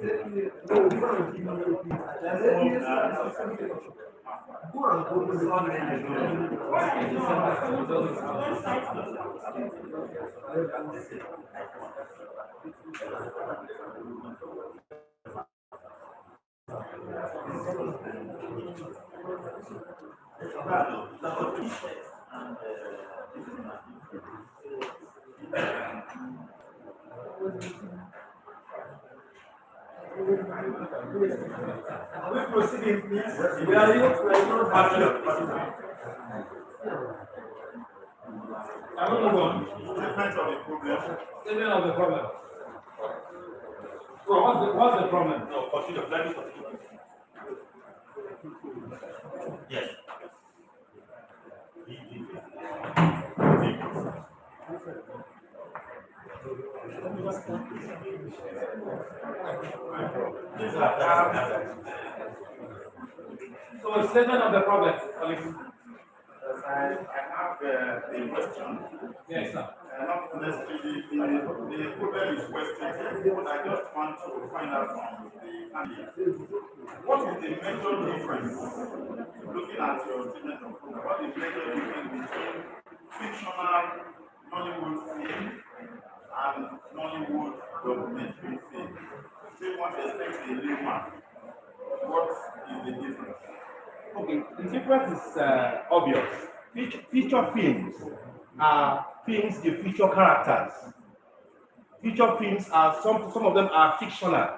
We proceeding, please. We are here to passionate. I don't know what. Statement of the problem. Statement of the problem. So what's the problem? No, continue. Let me continue. Yes. So statement of the problem, Alex. I have a question. Yes, sir. Not necessarily the problem is question, but I just want to find out from the candidate. What is the major difference, looking at your statement of problem, what is the major difference between fictional Nollywood film and Nollywood documentary film? Say one expects a layman. What is the difference? Okay, the difference is obvious. Feature films are films that feature characters. Feature films are some of them are fictional.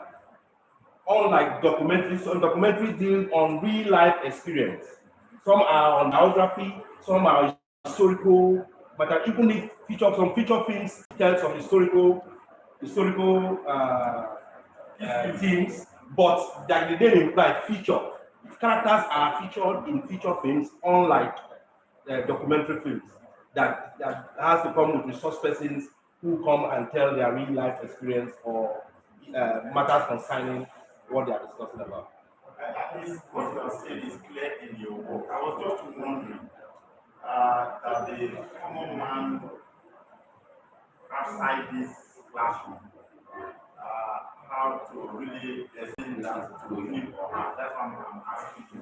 Unlike documentaries, some documentaries deal on real life experience. Some are on biography, some are historical, but even if some feature films tell some historical themes, but that they didn't imply feature. Characters are featured in feature films, unlike documentary films that has to come with resource persons who come and tell their real life experience or matters concerning what they are discussing about. At least what you are saying is clear in your work. I was just wondering that the common man outside this classroom, how to really explain that to him or her. That's what I'm asking you.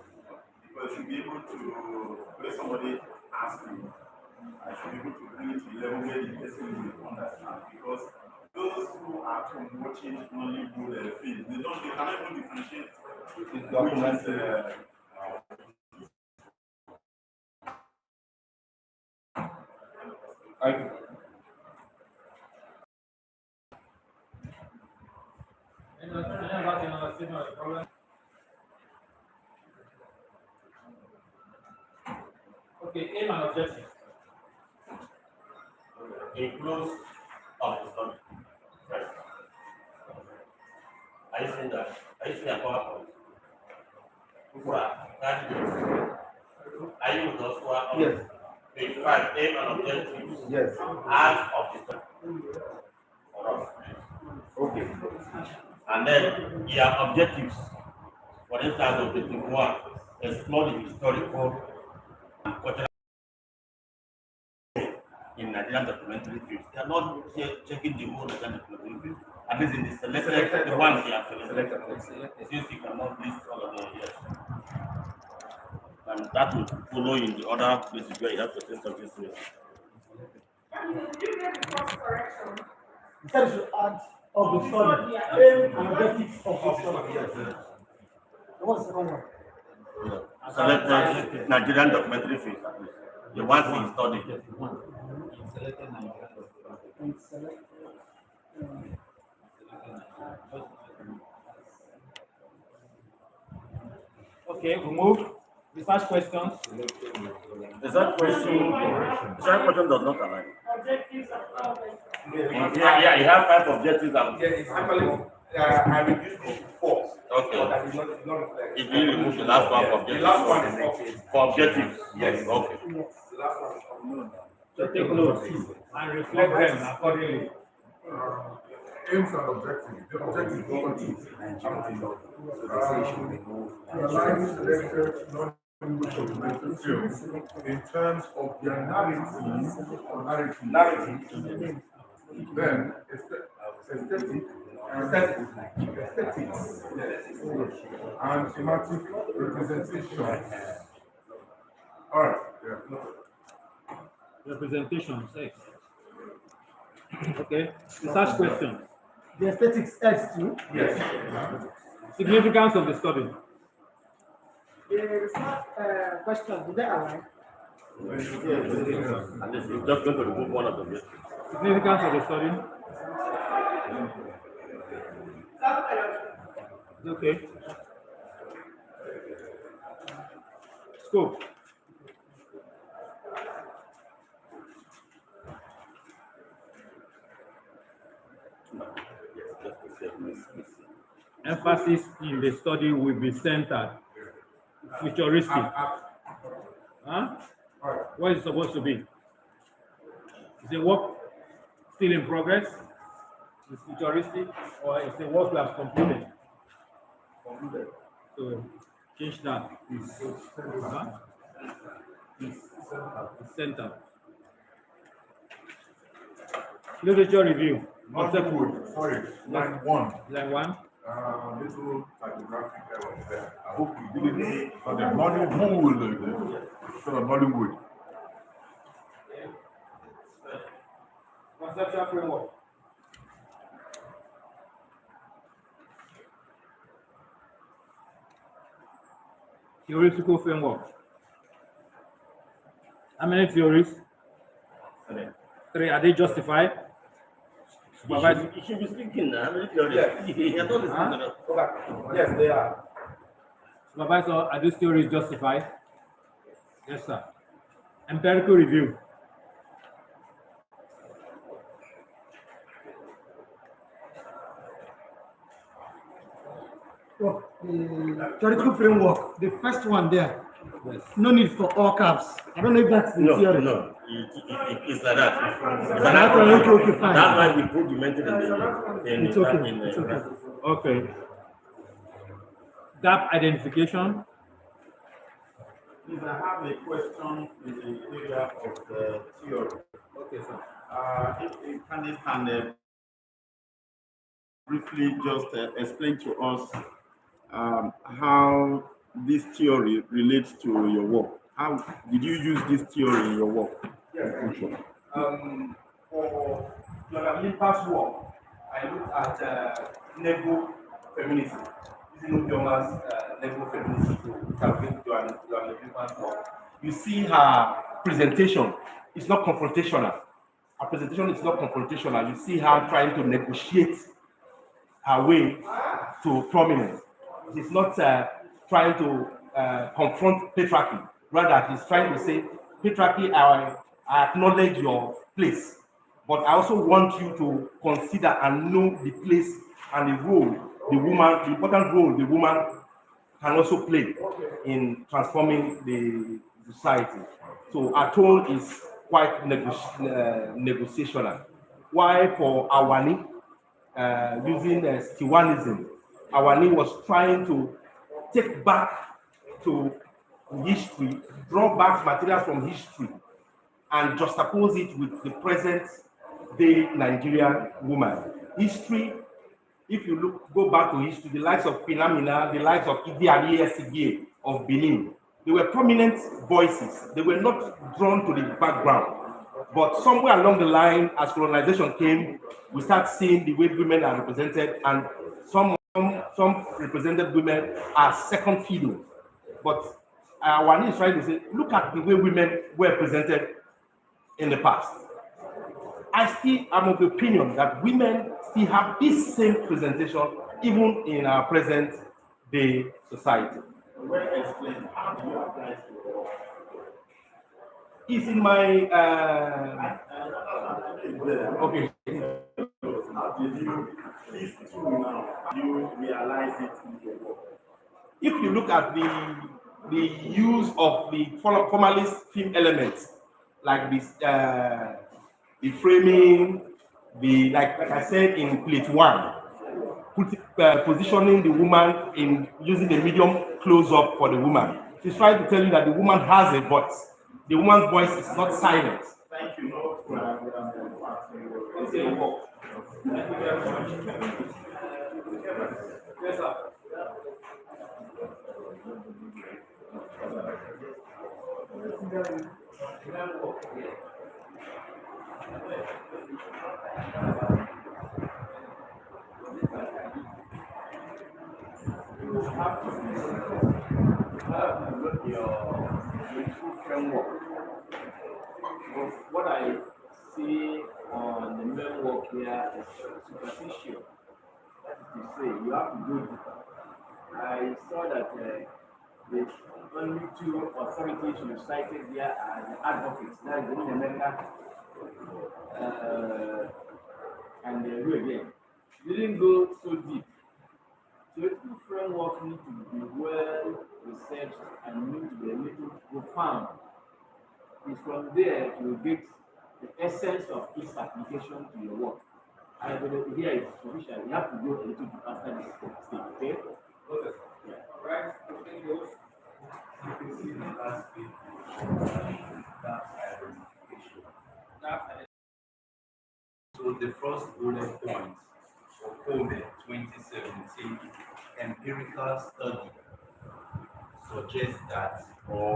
Because you'll be able to, when somebody asks you, I should be able to bring it to the level where the person will understand. Because those who are watching Nollywood films, they cannot even differentiate documentary. Okay, aim and objective. Includes of the study. Right. Are you saying that? Are you saying a PowerPoint? Are you with us who are on yes. Page 5, aim and objectives? Yes. As of the study. For us. Okay. And then your objectives. For instance, objective 1, explore the historical and cultural in Nigerian documentary films. They are not checking the whole Nigerian documentary films. At least in the selected the ones they have selected. Since you cannot list all of them, yes. And that will follow in the other places where you have to say something to it. Can you give me the first correction? You said you should add of the study, aim and objectives of the study. What's the second one? Selected Nigerian documentary films. The ones we studied. Selected Nigerian. Okay, we move. Research questions. Research question does not align. Objectives of problems. Yeah, you have 5 objectives. Yeah, it's actually I reduced it to 4. Okay. But that is not reflected. If you remove the last one for objectives. The last one is okay. For objectives. Yes. Okay. The last one is okay. So take notes and reflect them accordingly. Aims and objectives. The objective is not to align selected non-documentary films in terms of their narrative, then aesthetic Aesthetics. And thematic representation. All right. Yeah. Representation, sex. Okay. Research question. The aesthetics X too. Yes. Significance of the study. The research question, did they align? And this is just going to remove one of them. Significance of the study. Okay. Scope. Emphasis in the study will be centered. Futuristic. Huh? What is it supposed to be? Is it work still in progress? Is it futuristic? Or is it work we have completed? So change that. Huh? It's centered. Literature review. Concept Nollywood. Sorry. Line 1. line 1. Little typographic error there. I hope you didn't but the Nollywood instead of Nollywood. Conceptual framework. Theoretical framework. How many theories? 3. Are they justified? Supervisor. You should be speaking now. You're not listening to us. Yes, they are. Supervisor, are these theories justified? Yes, sir. Empirical review. Oh, the theoretical framework, the first one there. Yes. No need for all caps. I don't know if that's the No, theory. no. It's like that. It's like Okay, okay, fine. That's why we documented in It's okay. in It's okay. Okay. Gap identification. Please, I have a question in the area of the theory. Okay, sir. If Candice can briefly just explain to us how this theory relates to your work. How did you use this theory in your work? Yes. For Jonathan Limpa's work, I looked at Nego feminism, using Obiama's Nego feminism to calculate Jonathan Limpa's work. You see her presentation is not confrontational. Her presentation is not confrontational. You see her trying to negotiate her way to prominence. She's not trying to confront patriarchy. Rather, he's trying to say, patriarchy, I acknowledge your place, but I also want you to consider and know the place and the role the woman, the important role the woman can also play in transforming the society. So our tone is quite negotiational. Why for Awani, using Stiwanism, Awani was trying to take back to history, draw back materials from history, and juxtapose it with the present day Nigerian woman. History, if you go back to history, the likes of Philomena, the likes of Idi Aliye of Benin, they were prominent voices. They were not drawn to the background. But somewhere along the line, as colonization came, we start seeing the way women are represented, and some represented women are second fiddle. But Wani is trying to say, look at the way women were presented in the past. I still am of the opinion that women still have this same presentation even in our present day society. Well explained. How do you apply it to your work? It's in my Okay. How did you these two now? How do you realize it in your work? if you look at the use of the formalist theme elements, like this, the framing, the like I said in plate 1, positioning the woman in using the medium close up for the woman. She's trying to tell you that the woman has a voice. The woman's voice is not silent. Thank you. No, It's a work. Thank you very much. Yes, sir. You have to look your framework. What I see on the main work here is superficial. That is to say, you have to go deeper. I saw that the only two authorities you cited here are the advocates, that is in America, and who again? You didn't go so deep. So the framework need to be well researched and need to be a little profound. It's from there you get the essence of its application to your work. And here is superficial. You have to go a little bit after this stage, okay? Okay. Yeah. Right. Okay, those. You can see the last page. That identification. So the first bullet point for COVID 2017 empirical study suggests that or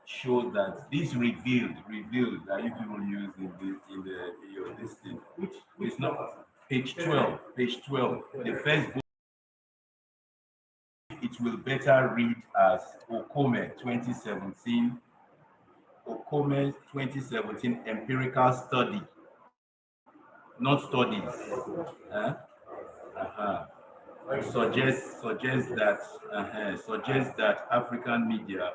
show that this revealed that you people use in your this thing. Which it's not page 12. The first book it will better read as Okome 2017 empirical study, not studies. Suggests that African media.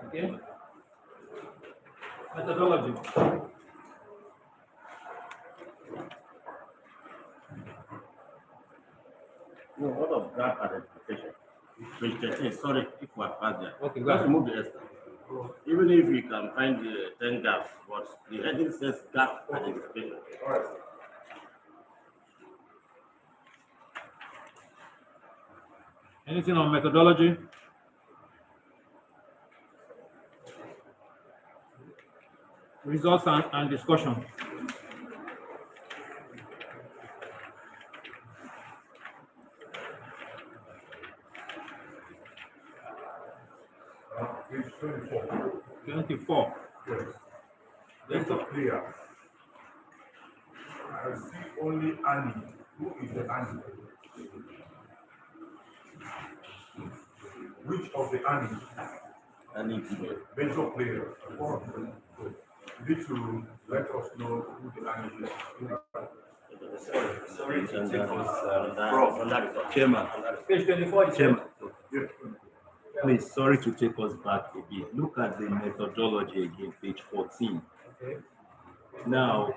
Okay. Methodology. No, what of gap identification? Page 13, sorry if we are past there. Okay, go Let's ahead. remove the extra. Even if we can find the 10 gaps, but the heading says gap identification. Anything on methodology? Results and discussion. Page 24. 24. Yes. Let's be clear. I see only Annie. Who is the Annie? Which of the Annie? Annie. Major players. You need to let us know who the Annie is. Sorry to take us Chairman. Page 24. Chairman. Please, sorry to take us back a bit. Look at the methodology again, page 14. Okay. Now,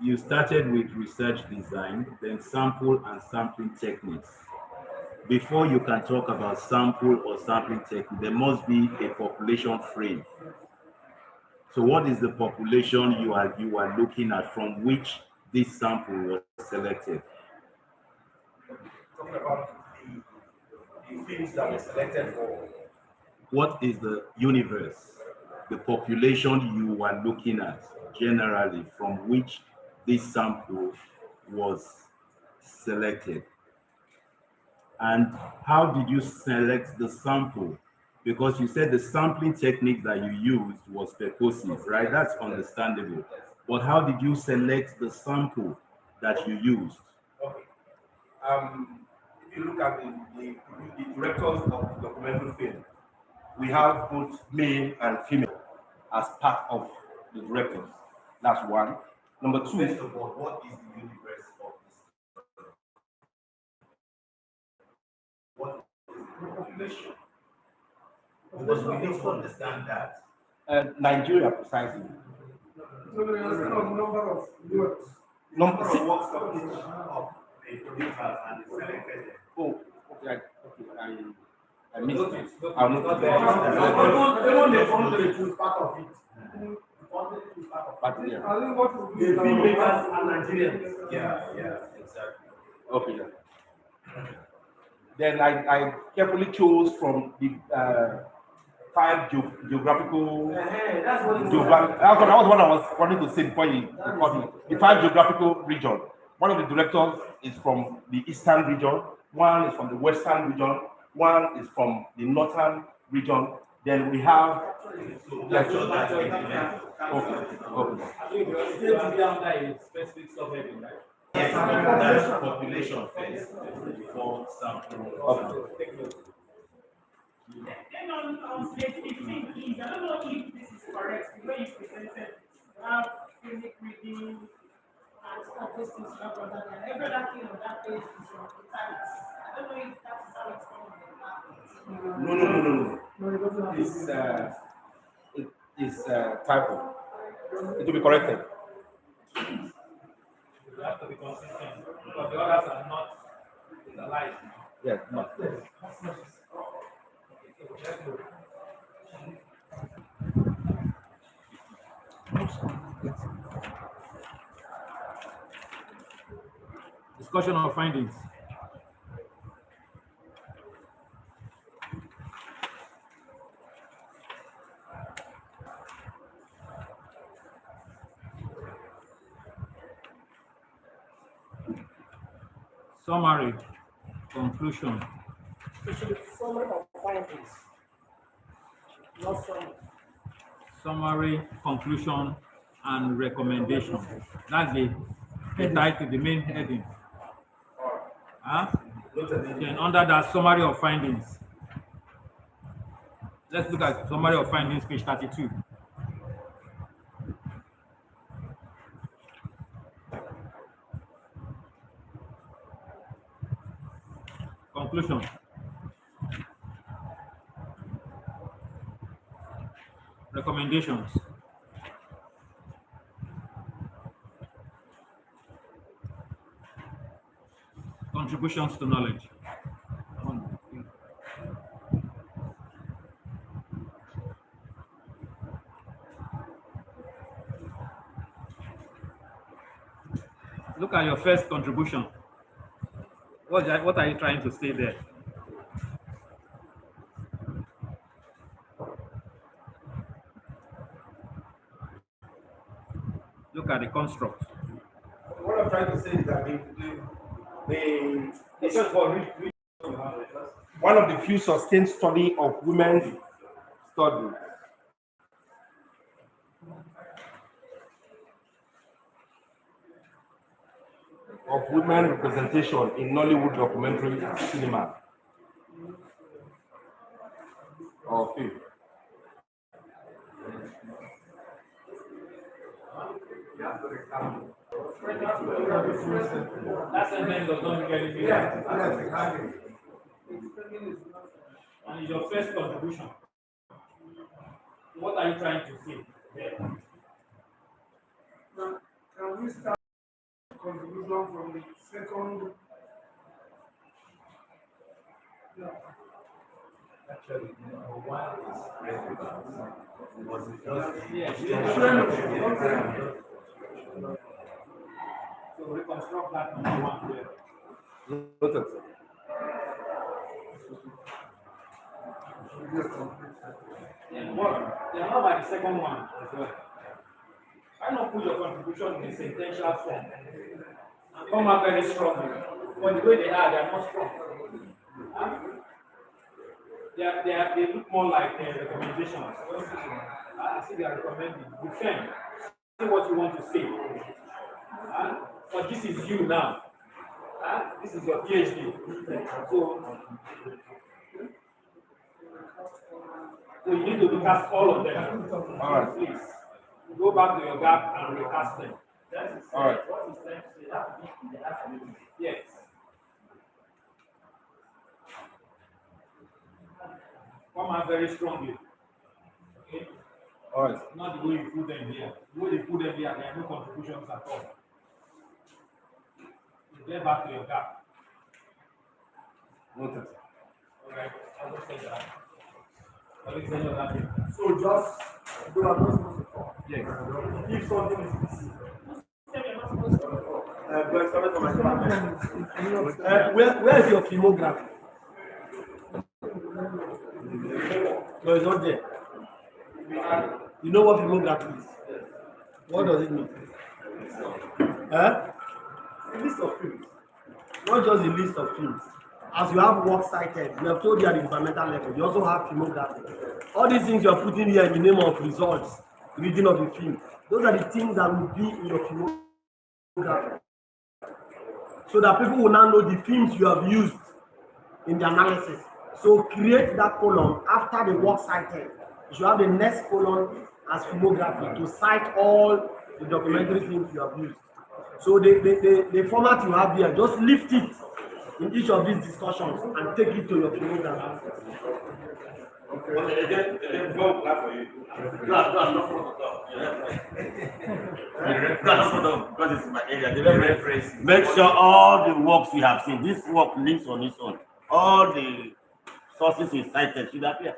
you started with research design, then sample and sampling techniques. Before you can talk about sample or sampling technique, there must be a population frame. So what is the population you are looking at from which this sample was selected? Talking about the fields that were selected for. What is the universe, the population you are looking at generally from which this sample was selected? And how did you select the sample? Because you said the sampling technique that you used was percussive, right? That's understandable. But how did you select the sample that you used? Okay. If you look at the directors of documentary film, we have both male and female as part of the directors. That's one. Number two, first of all, what is the universe of this? What is the population? Because we need to understand that. Nigeria precisely. So there is a number of words. Number of works of each of the producers and the selected. Oh, okay, I missed it. I'll not there. Even the country choose part of it. But yeah. I think what will be The filmmakers are Nigerians. Yeah, exactly. Okay. Yeah. Then I carefully chose from the five geographical. That's what That was what I was wanting to say before you called me. The five geographical region. One of the directors is from the eastern region. One is from the western region. One is from the northern region. Then we have. I think you are down there in specific subheading, right? Yes, that's population first before sample. Then on slate 15, please, I don't know if this is correct. The way you presented, you have physics reading and statistics, blah, blah, blah. And every other thing on that page is on italics. I don't know if that is how it's going No. No, it doesn't have It's typo. It will be corrected. You have to be consistent because the others are not alive. Yes, no. Discussion of findings. Summary, conclusion. Especially summary of findings. Not summary. Summary, conclusion, and recommendation. That's the title, the main heading. Then under that, summary of findings. Let's look at summary of findings, page 32. Conclusion. Recommendations. Contributions to knowledge. Look at your first contribution. What are you trying to say there? Look at the construct. What I'm trying to say is that one of the few sustained study of women's study. Of women representation in Nollywood documentary cinema or film. That sentence does not make any difference. And your first contribution. What are you trying to say there? Now, can we start contribution from the second? Yeah. Actually, one is relevant. Was it just Yes. So reconstruct that number one there. Noted. Then what? Then how about the second one as well? Why not put your contribution in a sentential form and come out very strongly? But the way they are not strong. Huh? They look more like recommendations. I see they are recommending. Defend. Say what you want to say. But this is you now. This is your PhD. So you need to recast all of them. All right. Please. Go back to your gap and recast them. All right. Yes. Come out very strongly. Okay? All right. Not the way you put them here. The way you put them here, there are no contributions at all. Get back to your gap. Noted. Alright, I will say that. Alexander, that's it. So just do not supposed to talk. Yes. If something is missing. to. Where is your filmography? No, it's not there. You know what filmography is? What does it mean? Huh? A list of films. Not just a list of films. As you have works cited, we have told you at the departmental level, you also have filmography. All these things you are putting here in the name of results, reading of the film, those are the things that will be in your filmography. So that people will now know the films you have used in the analysis. So create that column after the work cited. You should have the next column as filmography to cite all the documentary films you have used. So the format you have here, just lift it in each of these discussions and take it to your filmography. Okay, again, go clap for you. Because it's my area. Make sure all the works you have seen, this work lives on its own. All the sources you cited should appear.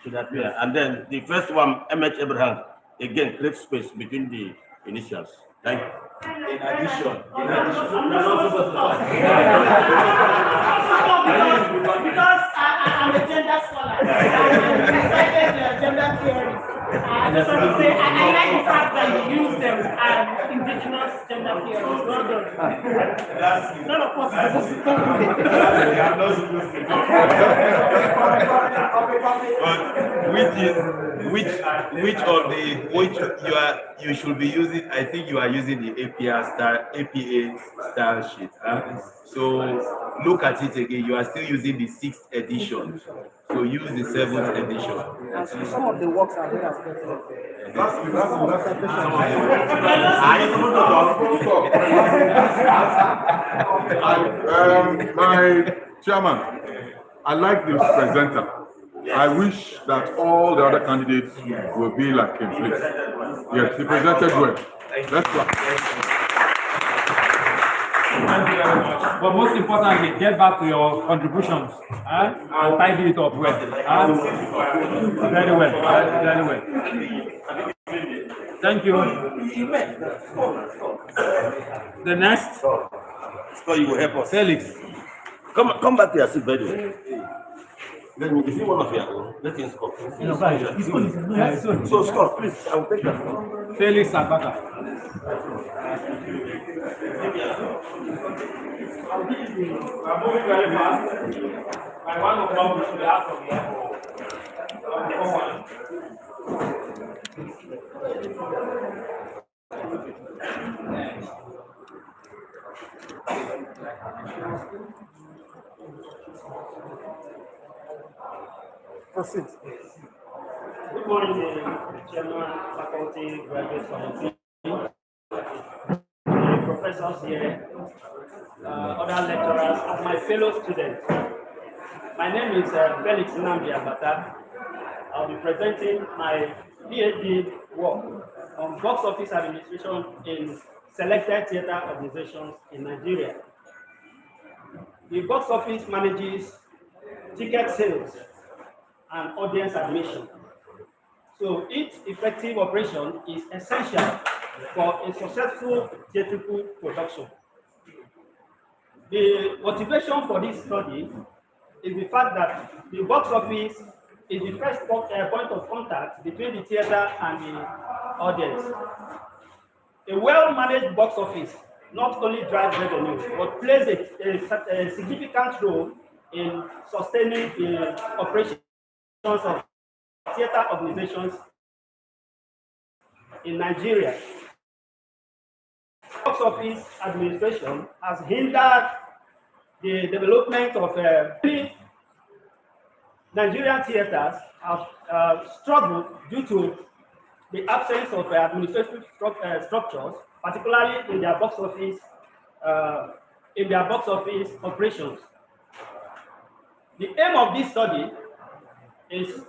And then the first one, M.H. Abraham, again, create space between the initials. Thank you. In addition, because I'm a gender scholar. I decided gender theories. I just want to say I like the fact that you use them as indigenous gender theories. Well done. None of us is supposed to talk with it. I'm not supposed to But which of the you should be using? I think you are using the APA style sheet. So look at it again. You are still using the 6th edition. So use the 7th edition. And some of the works are here as well. My chairman, I like this presenter. I wish that all the other candidates will be like him, please. Yes, he presented well. Let's go. Thank you very much. But most importantly, get back to your contributions and tidy it up well. Very well. Very well. Thank you. The next. So you will help us. Felix. Come back to your seat, by the way. Let me, is he one of your own? Let him score. So score, please. I will take that. Felix Abaka. I'm moving very fast. My one o'clock should be out of here. Proceed. Good morning, Chairman, Faculty, Graduate Committee, professors here, other lecturers, and my fellow students. My name is Felix Nnamdi Abata. I'll be presenting my PhD work on box office administration in selected theater organizations in Nigeria. The box office manages ticket sales and audience admission. So each effective operation is essential for a successful theatrical production. The motivation for this study is the fact that the box office is the first point of contact between the theater and the audience. A well-managed box office not only drives revenue, but plays a significant role in sustaining the operations of theater organizations in Nigeria. Box office administration has hindered the development of Nigerian theaters have struggled due to the absence of administrative structures, particularly in their box office operations. The aim of this study is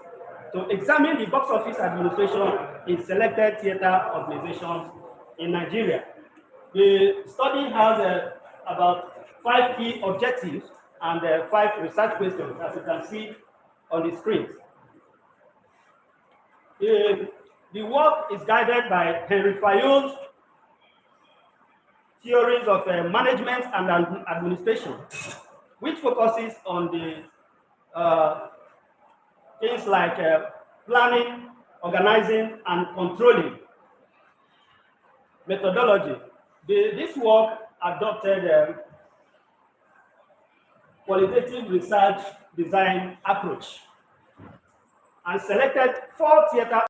to examine the box office administration in selected theater organizations in Nigeria. The study has about 5 key objectives and 5 research questions, as you can see on the screen. The work is guided by Henry Fayol's theories of management and administration, which focuses on the things like planning, organizing, and controlling. Methodology. This work adopted qualitative research design approach and selected 4 theaters,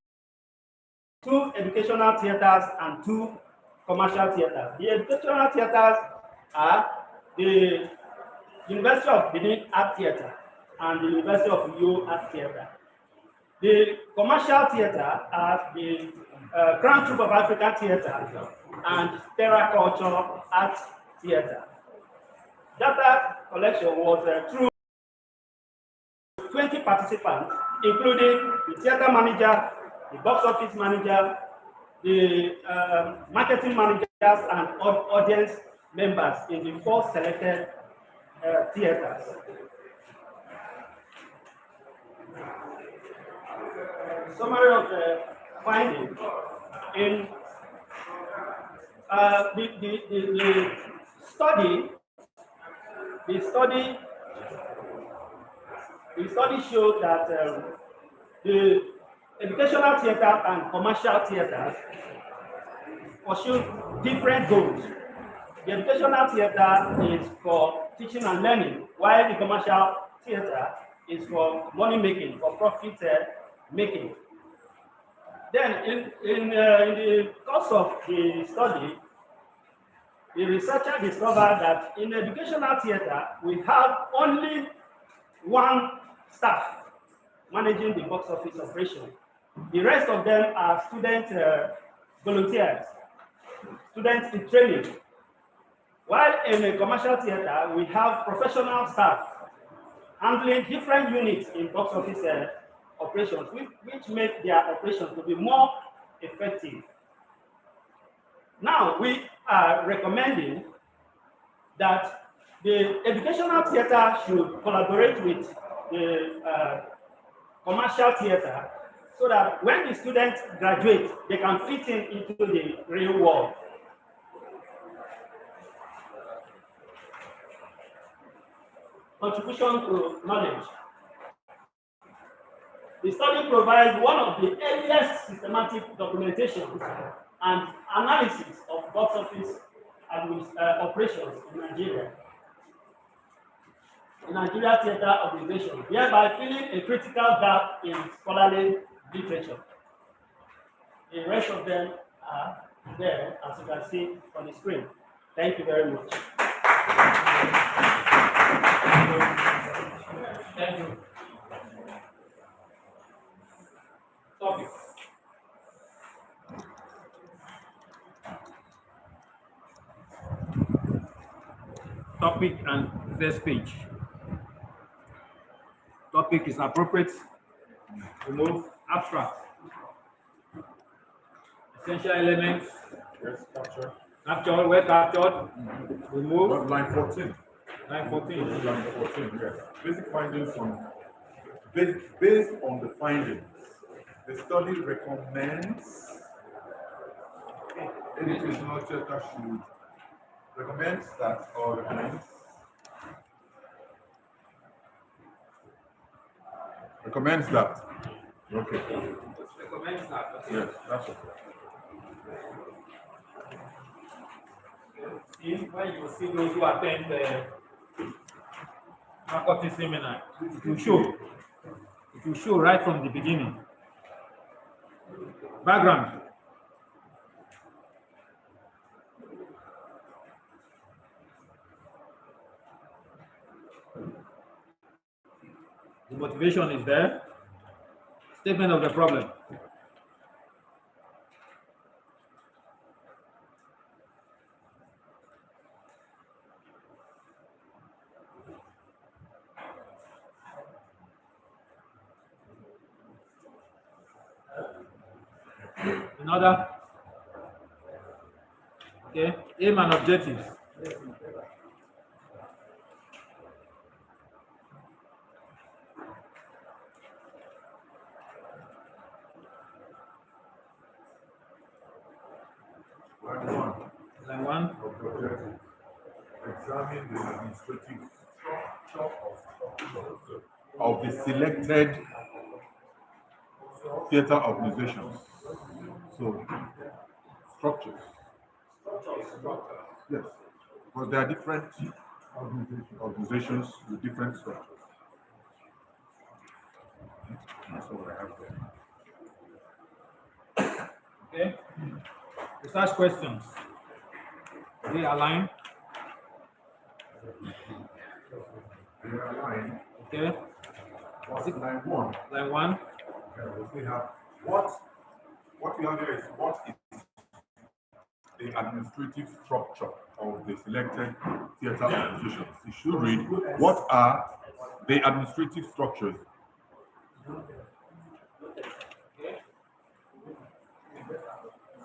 2 educational theaters and 2 commercial theaters. The educational theaters are the University of Benin Art Theatre and the University of Uyo Art Theatre. The commercial theatre are the Grand Troupe of African Theatre and Terra Culture Art Theatre. Data collection was through 20 participants, including the theatre manager, the box office manager, the marketing managers, and audience members in the 4 selected theaters. Summary of the findings in the study showed that the educational theater and commercial theaters pursue different goals. The educational theater is for teaching and learning, while the commercial theater is for money making, for profit making. Then, in the course of the study, the researcher discovered that in educational theater, we have only 1 staff managing the box office operation. The rest of them are student volunteers, students in training. While in a commercial theater, we have professional staff handling different units in box office operations, which make their operations to be more effective. Now, we are recommending that the educational theater should collaborate with the commercial theater so that when the students graduate, they can fit into the real world. Contribution to knowledge. The study provides one of the earliest systematic documentations and analysis of box office operations in Nigeria. In Nigeria Theatre Organization, thereby filling a critical gap in scholarly literature. The rest of them are there, as you can see on the screen. Thank you very much. Thank you. Topic. Topic and first page. Topic is appropriate. Remove abstract. Essential elements. Yes, capture. Captured, well captured. Remove. Line 14. Line 14. Line 14, yes. Basic findings based on the findings, the study recommends educational theatre should recommends that or recommends that. Okay. Recommends that. Okay. Yes, that's okay. See, when you see those who attend the faculty seminar, it will show. It will show right from the beginning. Background. The motivation is there. Statement of the problem. In order, okay, aim and objectives. Line one. Objective. Examine the administrative structure of the selected theater organizations. So structures. Yes, because there are different organizations with different structures. That's what I have there. Okay. Research questions. They align. Okay. What's line one? Line one. We have what we have here is what is the administrative structure of the selected theatre organizations. It should read what are the administrative structures.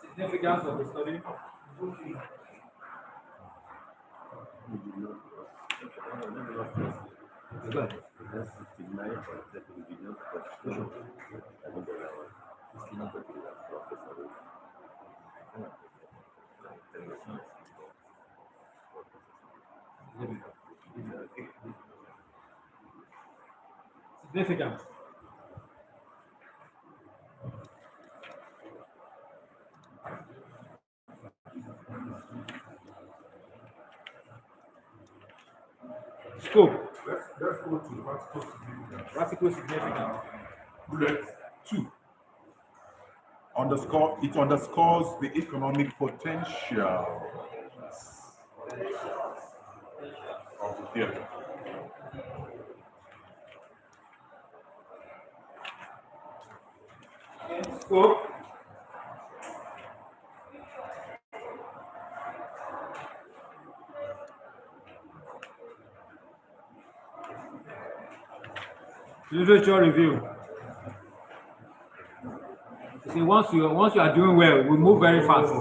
Significance of the study. Significance. Scope. Let's go to the practical significance. Practical significance. Bullet 2. It underscores the economic potential of the theatre. Scope. Literature review. You see, once you are doing well, we move very fast.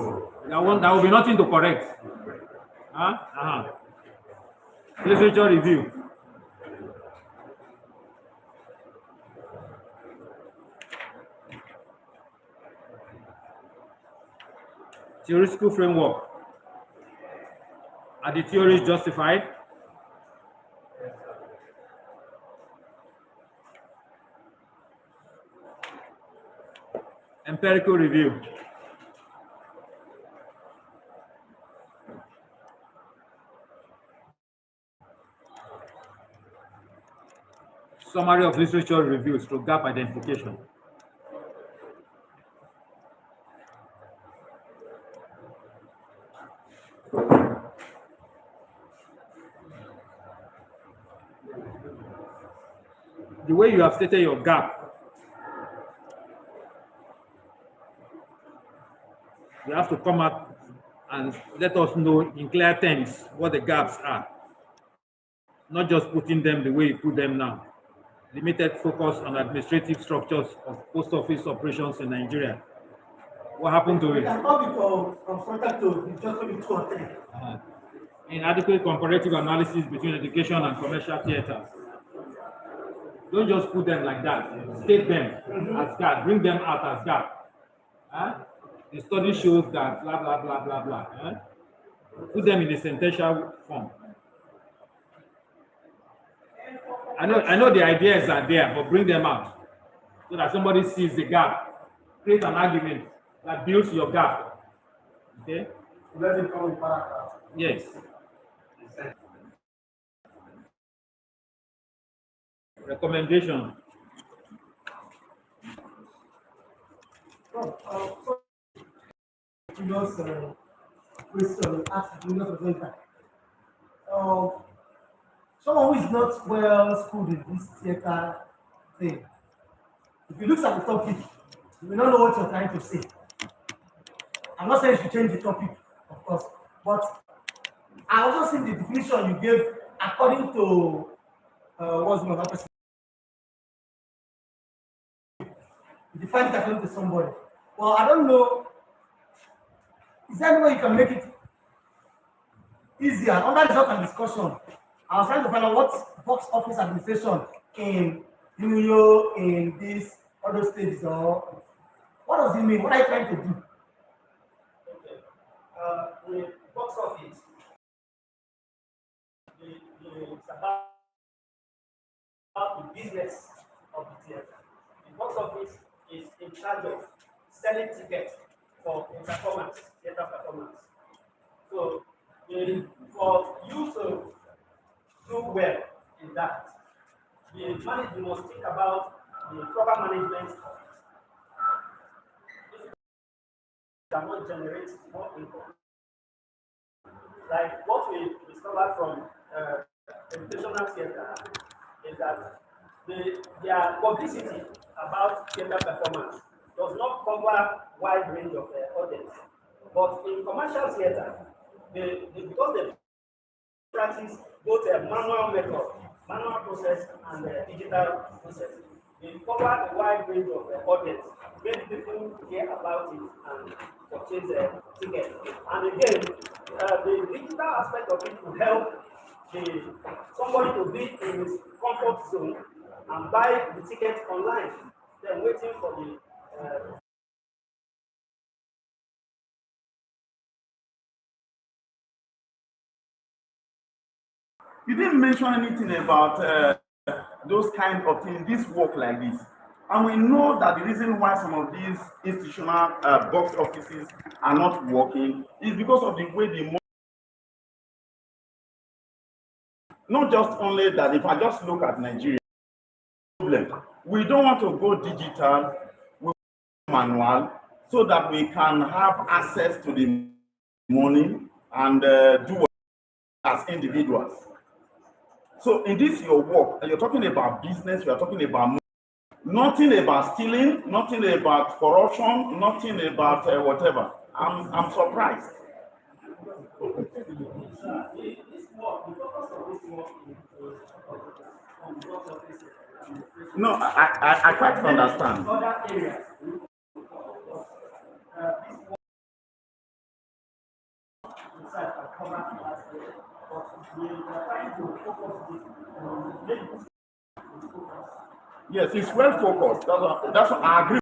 There will be nothing to correct. Literature review. Theoretical framework. Are the theories justified? Empirical review. Summary of literature reviews through gap identification. The way you have stated your gap, you have to come up and let us know in clear terms what the gaps are. Not just putting them the way you put them now. Limited focus on administrative structures of post office operations in Nigeria. What happened to it? It can not be constructed to just maybe 2 or 3. Inadequate comparative analysis between education and commercial theaters. Don't just put them like that. State them as gap. Bring them out as gap. The study shows that blah blah blah blah blah. Put them in a sentential form. I know the ideas are there, but bring them out so that somebody sees the gap. Create an argument that builds your gap. Okay? Let it come in paragraph. Yes. Recommendation. Just question asked the presenter. Someone who is not well schooled in this theater thing, if you look at the topic, you may not know what you're trying to say. I'm not saying you should change the topic, of course, but I also see the definition you gave according to what's the name of that person. You define it according to somebody. Well, I don't know. Is there any way you can make it easier? Under the talk and discussion, I was trying to find out what box office administration in New York, in these other states, or what does it mean? What are you trying to do? The box office, it's about the business of the theater. The box office is a charge of selling tickets for a performance, theater performance. So, for you to do well in that, you must think about the proper management cannot generate more income. Like what we discovered from educational theater is that their publicity about theater performance does not cover wide range of audience. But in commercial theater, because they practice both a manual method, manual process, and digital process, they cover a wide range of audience. Many people hear about it and purchase a ticket. And again, the digital aspect of it will help somebody to be in his comfort zone and buy the ticket online, then waiting for the You didn't mention anything about those kind of things, this work like this. And we know that the reason why some of these institutional box offices are not working is because of the way the not just only that, if I just look at Nigeria, problem, we don't want to go digital, we manual, so that we can have access to the money and do what as individuals. So in this your work, you're talking about business, you're talking about money, nothing about stealing, nothing about corruption, nothing about whatever. I'm surprised. No, I quite understand. other areas. Inside are covered in that area. But we are trying to focus this on Yes, it's well focused. That's what I agree.